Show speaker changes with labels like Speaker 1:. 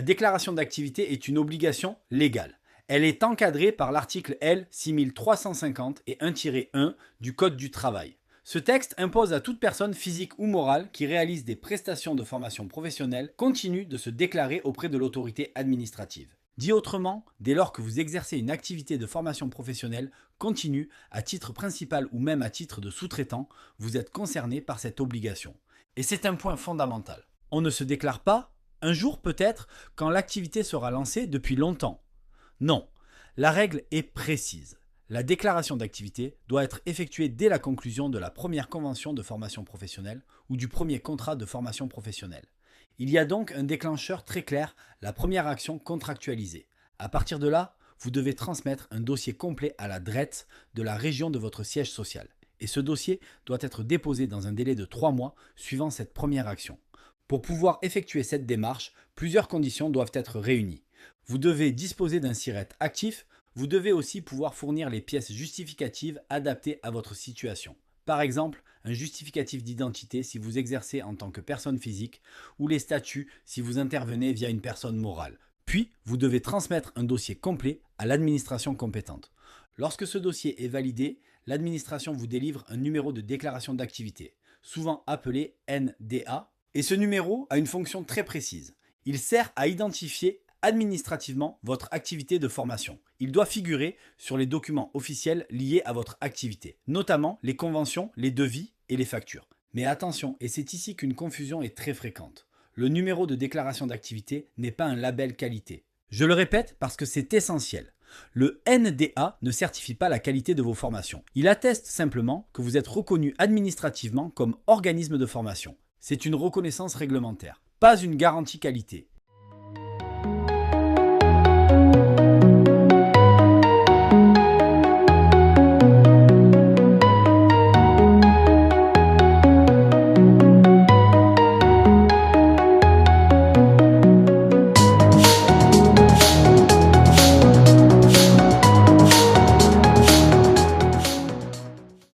Speaker 1: déclaration d'activité est une obligation légale. Elle est encadrée par l'article L 6350 et 1-1 du Code du travail. Ce texte impose à toute personne physique ou morale qui réalise des prestations de formation professionnelle continue de se déclarer auprès de l'autorité administrative. Dit autrement, dès lors que vous exercez une activité de formation professionnelle continue, à titre principal ou même à titre de sous-traitant, vous êtes concerné par cette obligation. Et c'est un point fondamental. On ne se déclare pas, un jour peut-être, quand l'activité sera lancée depuis longtemps. Non, la règle est précise. La déclaration d'activité doit être effectuée dès la conclusion de la première convention de formation professionnelle ou du premier contrat de formation professionnelle. Il y a donc un déclencheur très clair, la première action contractualisée. À partir de là, vous devez transmettre un dossier complet à la DRET de la région de votre siège social. Et ce dossier doit être déposé dans un délai de 3 mois suivant cette première action. Pour pouvoir effectuer cette démarche, plusieurs conditions doivent être réunies. Vous devez disposer d'un SIRET actif. Vous devez aussi pouvoir fournir les pièces justificatives adaptées à votre situation. Par exemple, un justificatif d'identité si vous exercez en tant que personne physique ou les statuts si vous intervenez via une personne morale. Puis, vous devez transmettre un dossier complet à l'administration compétente. Lorsque ce dossier est validé, l'administration vous délivre un numéro de déclaration d'activité, souvent appelé NDA, et ce numéro a une fonction très précise. Il sert à identifier administrativement votre activité de formation. Il doit figurer sur les documents officiels liés à votre activité, notamment les conventions, les devis et les factures. Mais attention, et c'est ici qu'une confusion est très fréquente. Le numéro de déclaration d'activité n'est pas un label qualité. Je le répète parce que c'est essentiel. Le NDA ne certifie pas la qualité de vos formations. Il atteste simplement que vous êtes reconnu administrativement comme organisme de formation. C'est une reconnaissance réglementaire, pas une garantie qualité.